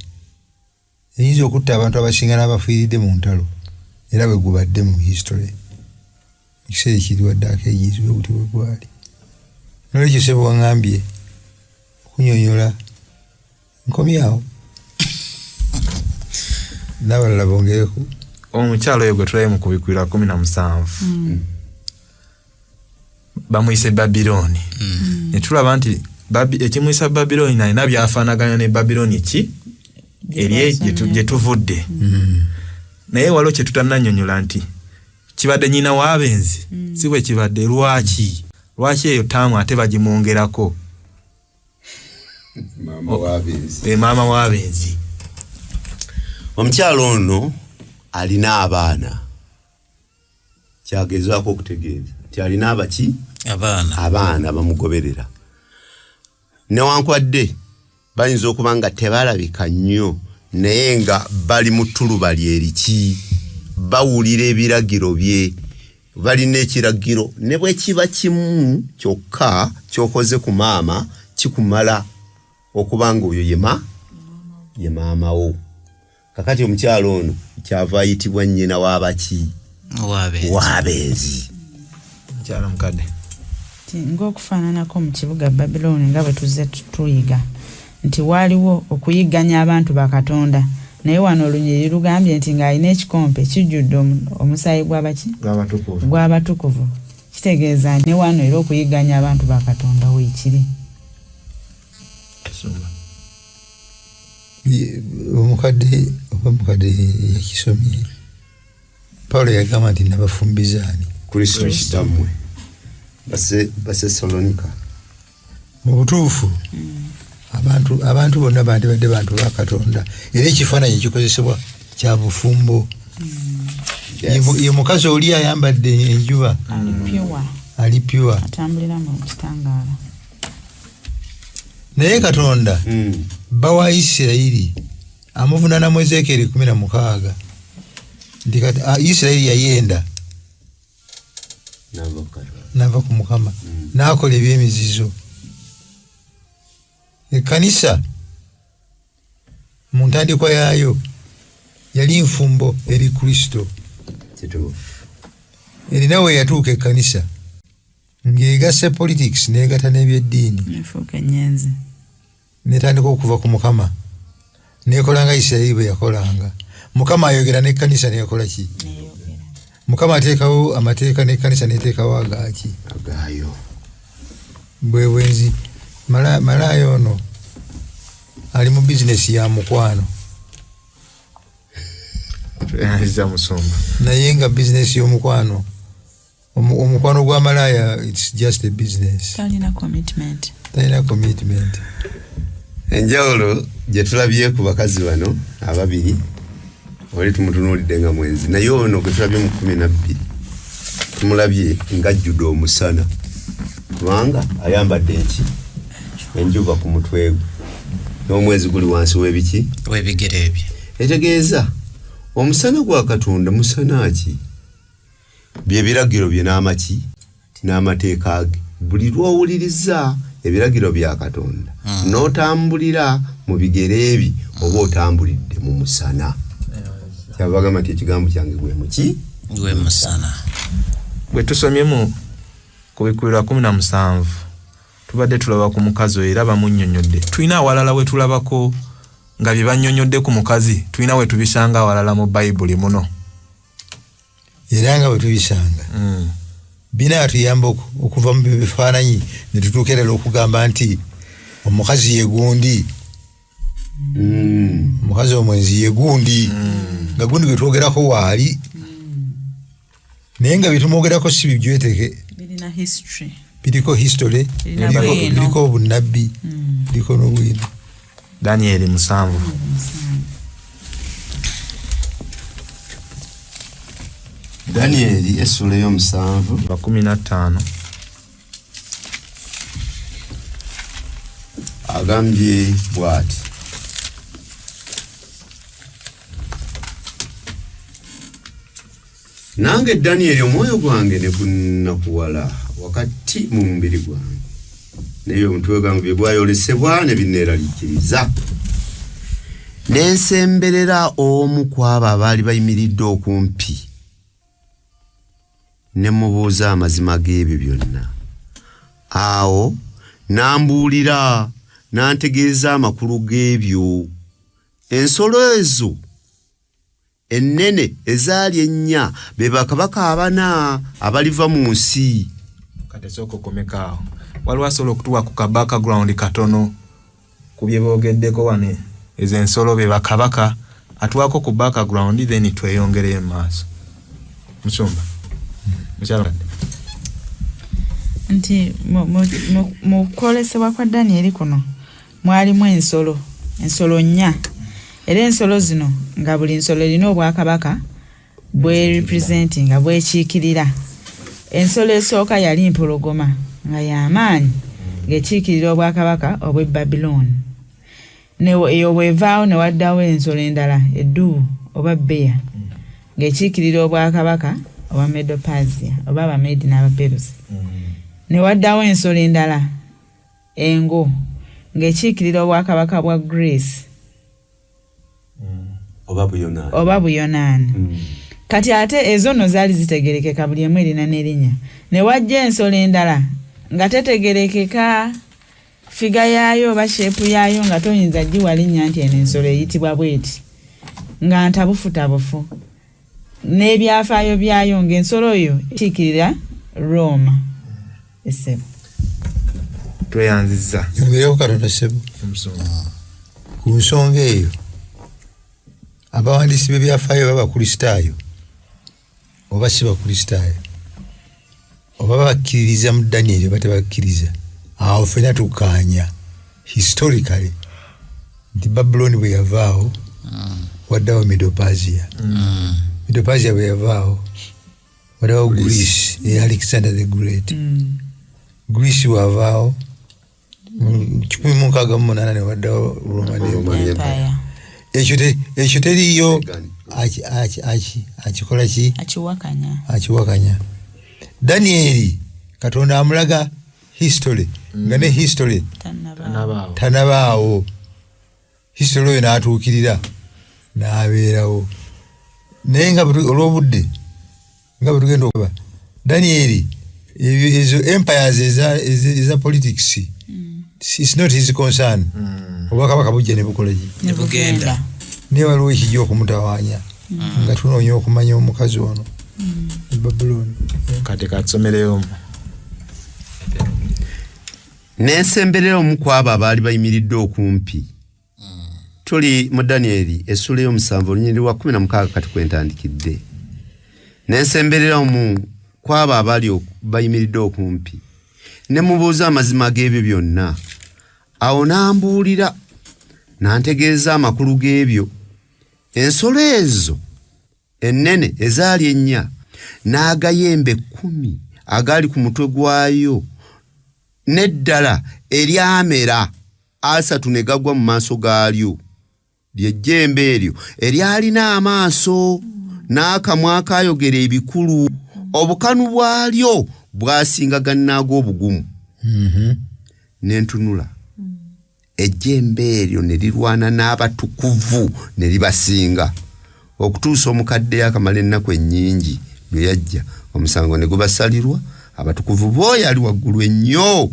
eyinza okutta abantu abasinga n'abafiiridde mu ntalo era bwe gubadde mu history ekiseera ekiriwadde akeeyizibwe buti bwe gwali nolwekyo sebo waŋŋambye okunyonyola nkomyawo n'abalala bongereku omukyalo oyo gwe tulaye mu Kubikulirwa 17 bamuyise Babiloni ne tulaba nti ekimuyisa Babiloni alina byafaanaganya ne Babiloni ki eri gye tuvudde naye waliwo kye tutannanyonyola nti kibadde nnyina w'abenzi si bwe kibadde lwaki eyo taamu ate bagimwongerako maama w'abenzi. Omukyalo ono alina abaana kyagezaako okutegeeza nti alina abaki abaana bamugoberera newankwadde bayinza okuba nga tebalabika nnyo naye nga bali mu ttuluba lyeriki bawulira ebiragiro bye balina ekiragiro ne bwe kiba kimu kyokka kyokoze ku maama kikumala okuba nga oyo ye maamawo. Kakati omukyalo ono kyava ayitibwa nnyina w'abaki w'abenzi. Mukyala mukadde ng'okufaananako mu kibuga Babiloni nga bwe tuzze tuyiga nti waaliwo okuyigganya abantu ba Katonda naye wano olunyiriri lugambye nti ng'alina ekikompe kijjudde omusaayi gw'abatukuvu kitegeeza nti ne wano era okuyigganya abantu ba Katonda weekiri. omukadde yakisomye Pawulo yagamba nti nabafumbizaani Kristo kitammwe Basesalonika mu butuufu abantu bonna bandibadde bantu ba Katonda era ekifaananyi kikozesebwa kya bufumbo. Ye mukazi oli ayambadde enjuba ali pure atambulira mu kitangaala naye Katonda bawa Isirayiri amuvunaana mu Ezekieri 16 nti Isirayiri yayenda nava ku Mukama n'akola ebyemizizo. Ekkanisa mu ntandikwa yaayo yali nfumbo eri Kristo erina we yatuuka ekkanisa ng'egasse politics n'egatta n'ebyeddiini netandika okuva ku Mukama nekolanga Isirayiri bwe yakolanga. Mukama ayogera n'ekkanisa nekola ki? Mukama ateekawo amateeka n'ekkanisa neteekawo agaaki agaayo bwenzi. Malaya ono ali mu bizinesi ya mukwano naye nga bizinesi y'omukwano omukwano gwa malaya it's just a business. Talina commitment. Enjawulo gye tulabye ku bakazi bano ababiri oli tumutunuulidde nga mwenzi naye ono gwe tulabye mu 12 tumulabye ng'ajjudde omusana kubanga ayambadde enjuba ku mutwe gwe n'omwezi guli wansi w'ebigere ebye. Etegeeza omusana gwa Katonda musana ki? Bye biragiro bye n'amateeka ge buli lw'owuliriza ebiragiro bya Katonda n'otambulira mu bigere ebyo oba otambulidde mu musana. Kyava gamba nti ekigambo kyange gwe musana. Bwe tusomye mu Kubikulirwa 17 tubadde tulaba ku mukazi era bamunnyonnyodde. Tulina awalala we tulabako nga bye bannyonnyodde ku mukazi tulina we tubisanga awalala mu Bayibuli muno era nga bwe tubisanga bina tuyamba okuva mu bifaananyi ne tutuukira okugamba nti omukazi ye gundi omukazi omwenzi ye gundi nga gundi gwe twogerako waali naye nga bye tumwogerako si bibyeteke biriko history biriko obunnabbi biriko n'obwino. Daniel 7 Daniel essula y'omusanvu 15 agambye bw'ati nange Daniel omwoyo gwange ne gunakuwala wakati mu mubiri gwange naye omutwe gwange bye gwayolesebwa ne binneeraliikiriza Nensemberera omu kwabo abaali bayimiridde okumpi ne mubuuza amazima g'ebyo byonna. Awo nambuulira nantegeeza amakulu g'ebyo. Ensolo ezo ennene ezaali ennya be bakabaka abana abaliva mu nsi. Kati soko komekaawo. Waliwo asobola okutuwa ku ka background katono ku bye boogeddeko wane. Ezo ensolo be bakabaka atuwako ku background then tweyongereyo mu maaso. Musumba. Mukyala. Nti mu kwolesebwa kwa Daniel kuno mwalimu ensolo nnya. Era ensolo zino nga buli nsolo erina obwakabaka bwe representing nga bwekiikirira. Ensolo esooka yali mpologoma nga y'amaanyi ng'ekiikirira obwakabaka obw'e Babylon. Eyo bwevaawo ne waddawo ensolo endala eddubu oba bbeya ng'ekiikirira obwakabaka obwa Medo-Persia oba Abamedi n'Abaperusi. Ne waddawo ensolo endala engo ng'ekiikirira obwakabaka bwa Greece oba Buyonaani. Kati ate ezo nno zaali zitegerekeka buli emu erina n'erinnya. Ne wajja ensolo endala nga tetegerekeka figa yaayo oba sheepu yaayo nga toyinza giwa linnya nti eno ensolo eyitibwa bweti nga ntabufutabufu n'ebyafaayo byayo ng'ensolo oyo ekiikirira Roma essebo. Tweyanzizza. Yongereho Katonda ssebo. Ku nsonga eyo abawandiisi b'ebyafaayo baba bakristaayo oba si bakristaayo oba bakkiririza mu Daniel oba tebakkiriza. Awo ffenna tukkaanya historically nti Babuloni bwe yavaawo waddawo Medo-Persia. Medo-Persia bwe yavaawo waddawo Greece eya Alexander the Great. Greece wavaawo 1668 ne waddawo Roman Empire. Ekyo teriyo akikola ki? Akiwakanya. Danieli Katonda amulaga history nga ne history tanabaawo. History oyo n'atuukirira n'abeerawo. Naye nga olw'obudde nga bwe tugenda okuba Danieli ezo empires eza politics it's not his concern. Obwakabaka bujja ne bukola ki? Ne bugenda. Naye waliwo ekijja okumutawaanya nga tunoonya okumanya omukazi ono e Babuloni. Kati katsomereyo. Nensemberera omu kwabo abaali bayimiridde okumpi. Tuli mu Danieli essula y'omusanvu olunyiriri lwa 16 kati kwentandikidde. Nensemberera omu kwabo abaali bayimiridde okumpi ne mubuuza amazima g'ebyo byonna. Awo nambuulira nantegeeza amakulu g'ebyo. Ensolo ezo ennene ezaali ennya n'agayembe 10 agaali ku mutwe gwayo n'eddala eryamera 3 ne gagwa mu maaso gaalyo. Ly'ejjembe eryo eryalina amaaso n'akamwa akayogera ebikulu. Obukanu bwalyo bwasinga gannaago obugumu. Nentunula ejjembe eryo ne lirwana n'abatukuvu ne libasinga okutuusa omukadde akamala ennaku ennyingi bwe yajja omusango ne gubasalirwa. Abatukuvu bo yali waggulu ennyo.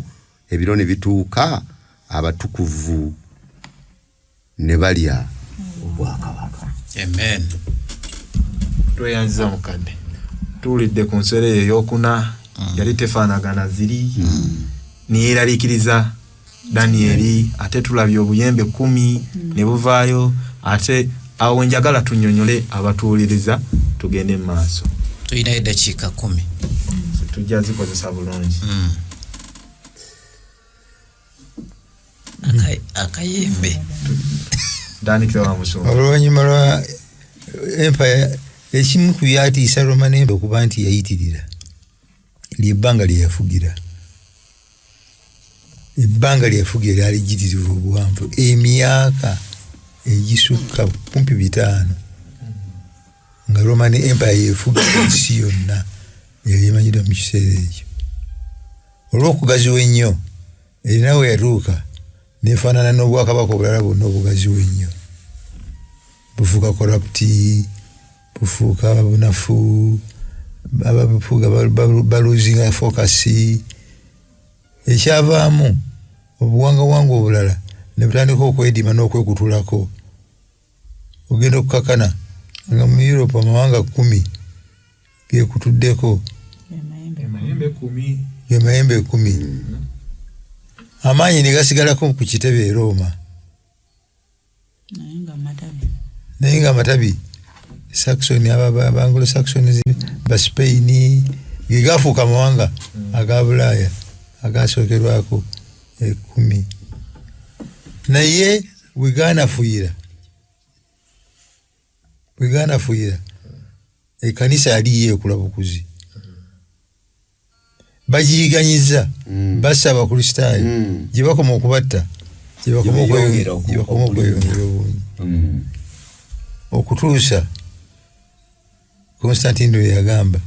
Ebiro ne bituuka abatukuvu ne balya obwakabaka. Amen. Tweyanziza mukadde. Tuwulidde ku nsolo eyo ey'okuna yali tefaanagana ziri neyeeraliikiriza Danieli. Ate tulabye obuyembe 10 ne buvaayo. Ate awo njagala tunnyonnyole abatuwuliriza tugende mu maaso. Tulina eddakiika 10 tujja zikozesa bulungi. Akayembe Danikira wa Musumba. Oluvannyuma lwa empire ekimu ku byatiisa Roman Empire okuba nti yayitirira ly'ebbanga lye yafugira. Ebbanga lye yafugira lyali jjitirivu obuwanvu emyaka egisukka kumpi 5 nga Roman Empire yefugira ensi yonna yali emanyiddwa mu kiseera ekyo. Olw'okugaziwa ennyo erina we yatuuka nefaanana n'obwakabaka obulala bwonna obugaziwa ennyo. bufuuka corrupti, bufuuka bunafu, bufuuka baluzinga fokasi. Ekyavaamu obuwangawanga obulala ne butandika okwedima n'okwekutulako. Ogenda okukakana nga mu Europe amawanga 10 gekutuddeko. Mayembe 10. Amaanyi ne gasigalako ku kitebe e Roma. Naye nga amatabi Saxon Anglo Saxon ba Spain ge gafuuka amawanga aga Bulaaya agasookerwako 10. Naye Bwegana fuira ekanisa yali yeekula bukuzi. Bagiyiganyiza bassa abakristaayo gye bakoma okubatta gye bakoma okweyongera obungi okutuusa Constantine we yagamba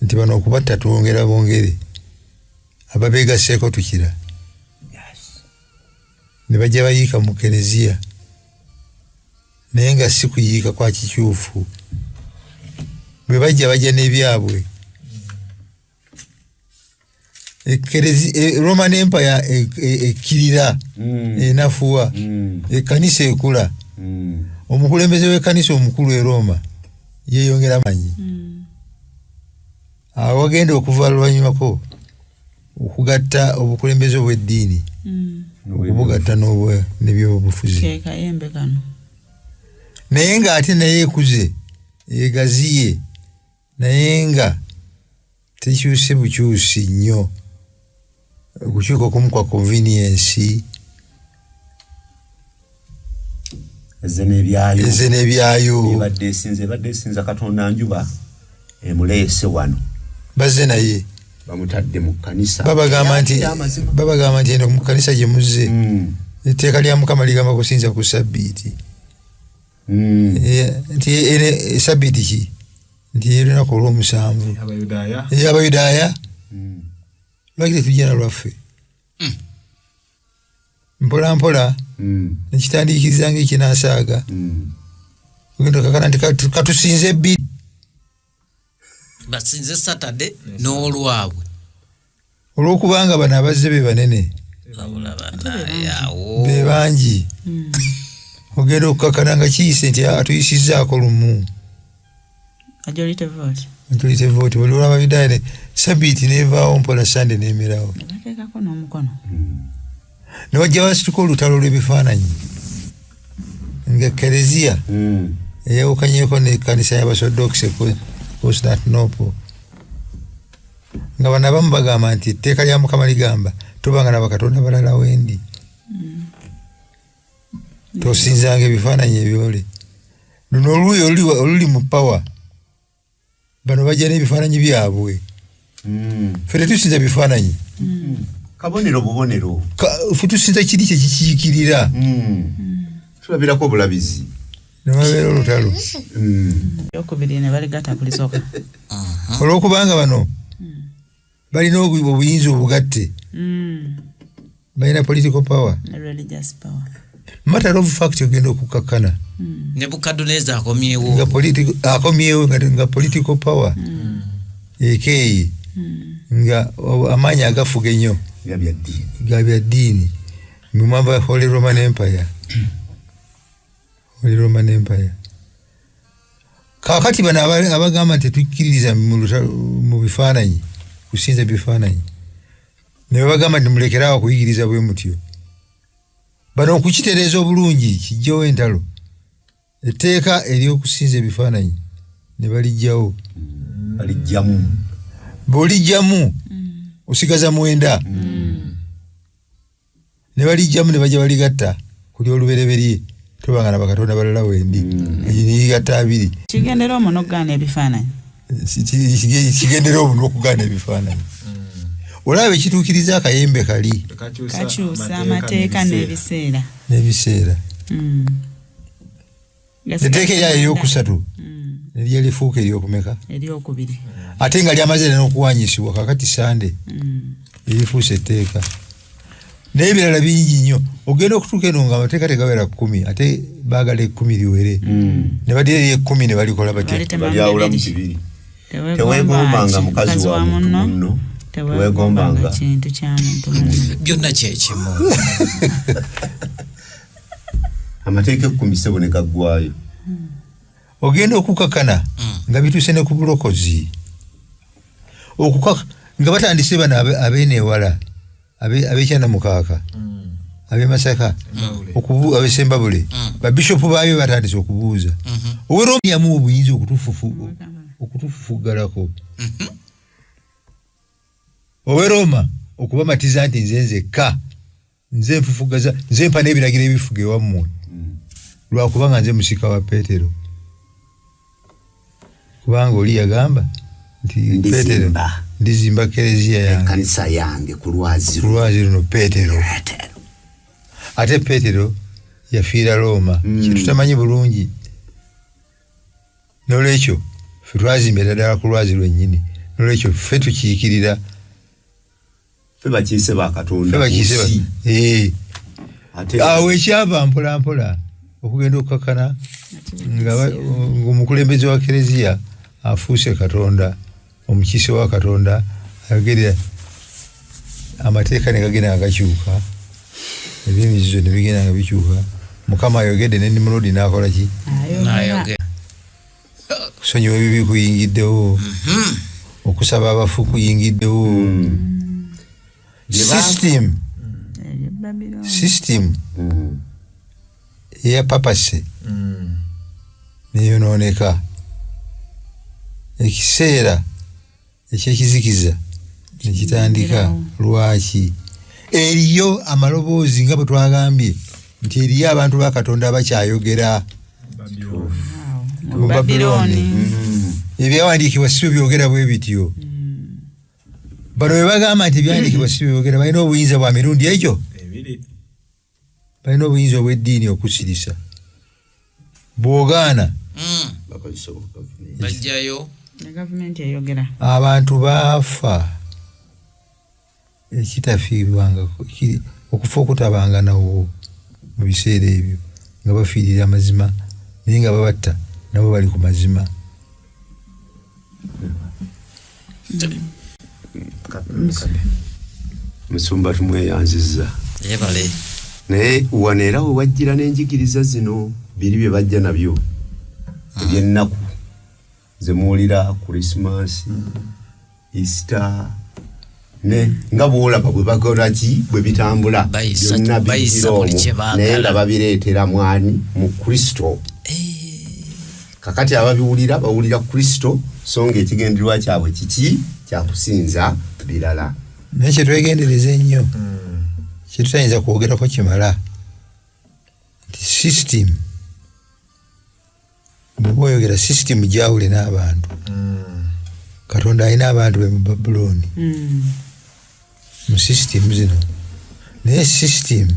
nti bano okubatta tuwongera bongere ababeegaseeko tukira. Ne bajja bayiika mu Kereziya naye nga si kuyiika kwa kikyufu. Bwe bajja n'ebyabwe. Roman Empire ekirira enafuwa ekanisa ekula. Omukulembeze w'ekkanisa omukulu e Roma yeeyongera manyi. Awo wagenda okuva luvanyumako okugatta obukulembeze obw'eddiini okubugatta n'ebyobufuzi. Naye ng'ate naye ekuze egaziye naye nga tekyuse bukyusi nnyo. Okukyuka okumu kwa convenience eze n'ebyayo ebadde esinza Katonda njuba emuleese wano bazze naye bamutadde mu kkanisa. Babagamba nti eno mu kkanisa gye muzze etteeka lya Mukama ligamba kusinza ku Sabbiiti. Nti Sabbiiti ki? Nti olunaku olw'omusanvu Abayudaaya lwaki tetujja na lwaffe mpola mpola nekitandiikiriza ng'ekinaasaaga ogenda kakana nti katusinze ebbiri basinze Saturday n'olwabwe olw'okubanga bano abazze be banene be bangi. Ogenda okukakana nga kiyise nti atuyisizzaako lumu majority vote buli olw'Abayudaaya Sabbiiti n'evaawo mpola Sande n'emerawo bateekako n'omukono. Ne wajja basituka olutalo lw'ebifaananyi nga Kereziya eyawukanyeeko n'ekkanisa y'Abasorthodox Constantinople nga bano abamu bagamba nti etteeka lya Mukama ligamba tobanga na bakatonda balala wendi tosinzanga ebifaananyi ebyole. Luno oluuyi oluli mu pawa bano bajja n'ebifaananyi byabwe. Ffe tetusinza bifaananyi kabonero bubonero ffe tusinza kiri kye kikiikirira tulabirako obulabizi ne babeera olutalo. Eyokubiri ne baligata kulisooka olw'okubanga bano balina obuyinza obugatte balina political power ne religious power. Matter of fact ogenda okukakkana Nebukadneza akomyewo nga political power ekeeyi nga amaanyi agafuga ennyo ga bya ddiini mumwamba Holy Roman Empire. Kaakati bano abagamba nti tukkiririza mu bifaananyi kusinza bifaananyi ne bagamba nti mulekerawo kuyigiriza bwe mutyo. Bano okukitereeza obulungi kijjawo entalo etteeka ery'okusinza ebifaananyi ne balijjawo bw'olijjamu osigaza 9 ne balijjamu ne bajja baligatta kuli olubereberye tobanga na bakatonda balala wendi nigatta 2 kigendera omwo n'okugaana ebifaananyi kigendera omwo n'okugaana ebifaananyi. Olaba ekituukiriza akayembe kali kakyusa amateeka n'ebiseera. Etteeka erya eryokusatu neryo lifuuka eryokumeka eryokubiri ate nga lyamaze n'okuwanyisibwa kakati Sande erifuuse etteeka n'ebirala bingi nnyo. Ogenda okutuuka eno nga amateeka tegawera 10 ate bagala 10 liwere ne badira 10 ne balikola batya balyawula mu kibiri teweegombanga mukazi wa muntu munno teweegombanga kintu kya muntu munno byonna kyekimu amateeka 10 sebo ne gaggwayo ogenda okukakana nga bituuse ne ku bulokozi okukaka nga batandise bano abeenewala abekyana mukaaka abemasaka abesembabule babishopu baayo batandise okubuuza owera yamu obuyinza okutufufuggalako oweroma okubamatiza nti nze nzekka nze nfufugaza nze mpa n'ebiragiro ebifuga ewammwe lwakubanga nze musika wa Peetero kubanga oli yagamba nti Peetero ndizimba kereziya yange kanisa yange ku lwazi luno Peetero ate Peetero yafiira Roma kitutamanyi bulungi nolwekyo ffe twazimbira ddala ku lwazi lwennyini nolwekyo ffe tukiikirira ffe bakiise bakatonda awo ekyava mpolampola okugenda okukakana ng'omukulembeze wa kereziya afuuse Katonda omukiise wa Katonda ayogerera amateeka ne gagenda nga gakyuka ebyemizizo ne bigenda nga bikyuka mukama ayogedde ne Nimurodi n'akola ki kusonyiwa ebibi kuyingiddewo okusaba abafu kuyingiddewo system eya papase neyonooneka ekiseera ekyekizikiza nekitandika lwaki eriyo amaloboozi nga bwe twagambye nti eriyo abantu ba Katonda abakyayogera mu Babilooni ebyawandiikibwa si byogera bwe bityo bano bwe bagamba nti ebyawandiikibwa si byogera balina obuyinza bwa mirundi egyo balina obuyinza obw'eddiini okusirisa bw'ogaana bajjayo gavumenti eyogera abantu baafa ekitafiirwanga okufa okutabanga nawo mu biseera ebyo nga bafiirira amazima naye nga babatta nabo bali ku mazima musumba tumweyanziza yebale naye waneera we wajjira n'enjigiriza zino biri bye bajja nabyo ebyennaku zemuwulira Christmas Easter ne nga bwolaba bwe bakola ki bwe bitambula byonna biyisamu naye nga babireetera mwani mu Kristo kakati ababiwulira bawulira Kristo so nga ekigendererwa kyabwe kiki kyakusinza birala naye kyetwegendereza ennyo kyetutayinza kwogerako kimala nti system bw'oba oyogera system gyawule n'abantu Katonda alina abantu be mu Babulooni mu system zino naye system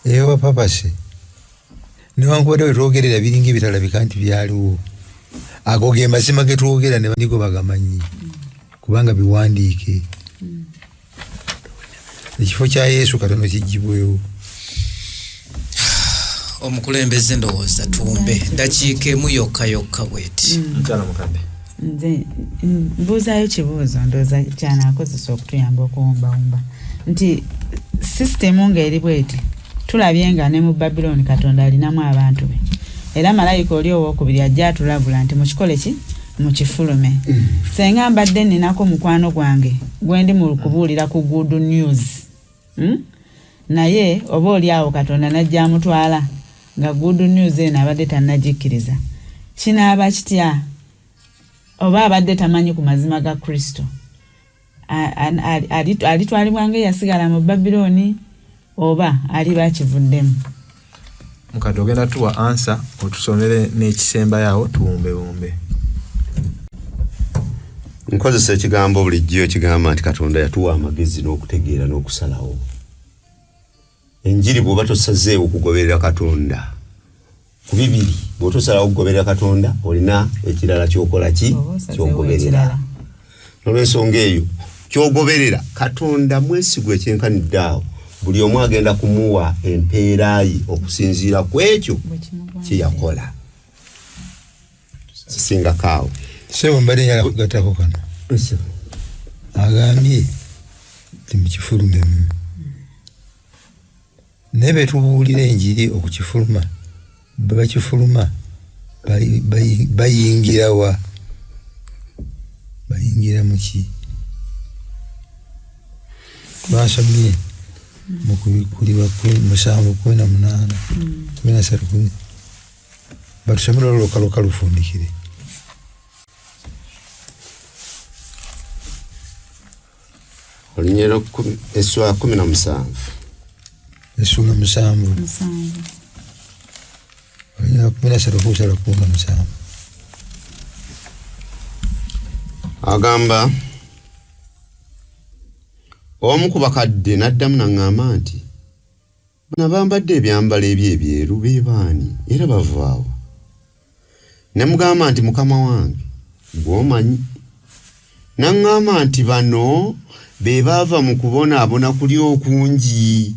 eyowa papase newankubadde bwe twogerera biringa ebitalabika nti byaliwo ago ge mazima ge twogera ne bandigo bagamanyi kubanga biwandiike ekifo kya Yesu katono kijjibwewo omukulembeze ndowooza tumbe dakiika emu yokka bweti nze mbuuzaayo kibuuzo ndowooza kyanaakozesa okutuyamba okuwumbawumba nti sisitemu ng'eri bweti tulabye nga ne mu Babilooni Katonda alinamu abantu be era malayika oli owookubiri ajja atulabula nti mukikole ki mukifulume senga mbadde ninako mukwano gwange gwendi mu kubuulira ku good news naye oba oli awo Katonda najja amutwala nga good news eno abadde tannagikkiriza kinaaba kitya oba abadde tamanyi ku mazima ga Kristo alitwalibwa ng'eyasigala mu Babilooni oba aliba kivuddemu mukadde ogenda tuwa ansa otusomere n'ekisembayo tuwumbewumbe nkozesa ekigambo bulijjo kigamba nti Katonda yatuwa amagezi n'okutegeera n'okusalawo enjiri bw'oba tosazeewo okugoberera Katonda ku bibiri bw'otosalawo okugoberera Katonda olina ekirala kyokola ki kyogoberera n'olwensonga eyo kyogoberera Katonda mwesigwa ekyenkanidde awo buli omu agenda kumuwa empeerayi okusinziira ku ekyo kye yakola singa kaawo sebo mbadde njala kugattako kano agambye ti mukifulumemu naye betubuulira enjiri okukifuluma bakifuluma bayingira wa bayingira muki twasomye mu Kubikulirwa 7:18 13 batusomera olukaloka lufundikire Olunyiriri Essuula 17 Essuula 7 13 agamba omu ku bakadde n'addamu n'aŋŋamba nti bano bambadde ebyambalo ebyeru be baani era bavaawo ne mugamba nti mukama wange gw'omanyi n'aŋŋamba nti bano be baava mu kubonaabona kuli okungi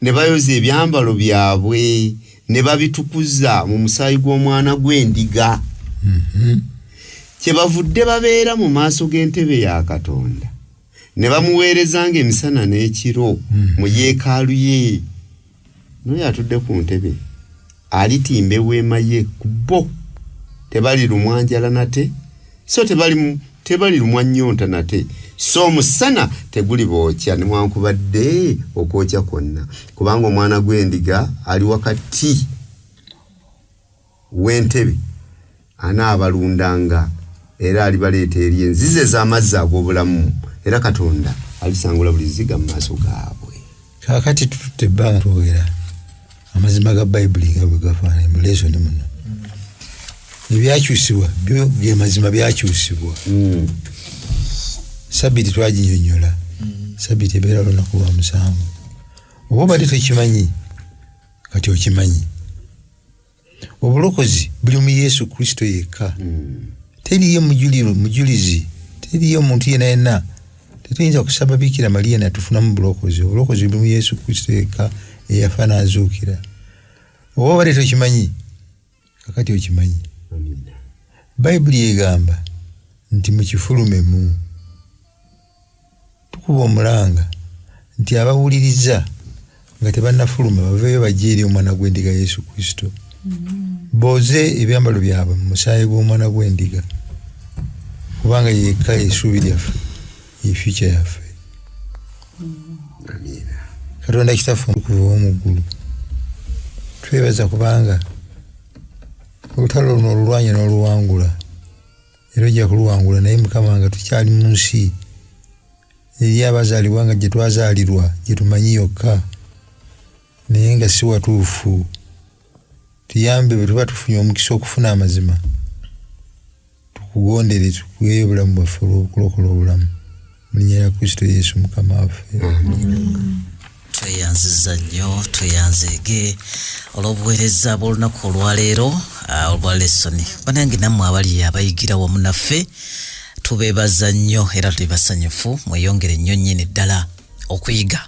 ne bayoza ebyambalo byabwe ne babitukuza mu musaayi gw'omwana gw'endiga kye bavudde babeera mu maaso g'entebe ya Katonda ne bamuweerezanga emisana n'ekiro mu yeekaalu ye n'oyo atudde ku ntebe alitimba eweema ye ku bo tebali lumwa njala nate so tebali lumwa nnyonta nate so omusana teguli bookya newankubadde okwokya kwonna kubanga omwana gw'endiga ali wakati w'entebe anaabalundanga era alibaleeta eri enzizi ez'amazzi ag'obulamu era Katonda alisangula buli ziga mu maaso gaabwe. Kaakati tututte ebbanga twogera amazima ga Bayibuli nga bwe gafaanana mu lesoni muno ebyakyusibwa byo ge mazima byakyusibwa. Sabiti twaginyonyola sabiti ebeera olunaku lwa musanvu oba obadde tokimanyi kati okimanyi obulokozi buli mu Yesu Kristo yekka. Teriyo mujulizi teriyo omuntu yenna tetuyinza kusaba Bikira Maria natufunamu bulokozi. Obulokozi buli mu Yesu Kristo yekka eyafa n'azuukira. Oba obadde tokimanyi kakati okimanyi. Bayibuli egamba nti mukifulumemu tukuba omulanga nti abawuliriza nga tebannafuluma baveeyo bajje eri omwana gw'endiga Yesu Kristo booze ebyambalo byabwe mu musaayi gw'omwana gw'endiga kubanga yekka essuubi lyaffe ye-future yaffe. Katonda kitaffe okuva omuggulu twebaza kubanga olutalo luno olulwanya n'oluwangula era ojja kuluwangula naye mukama nga tukyali mu nsi eri abazaalibwa nga gye twazaalirwa gye tumanyi yokka naye nga si watuufu. Tuyambe bwe tuba tufunye omukisa okufuna amazima tukugondere tukuweeyo obulamu bwaffe olw'okulokola obulamu mu linnya lya Kristo Yesu mukama waffe. Tweyanziza nnyo tweyanzeege olw'obuweereza bw'olunaku olwaleero olwa lesoni banange nammwe abali abayigira wamu naffe tubeebaza nnyo era tuli basanyufu mweyongere nnyo nnyini ddala okuyiga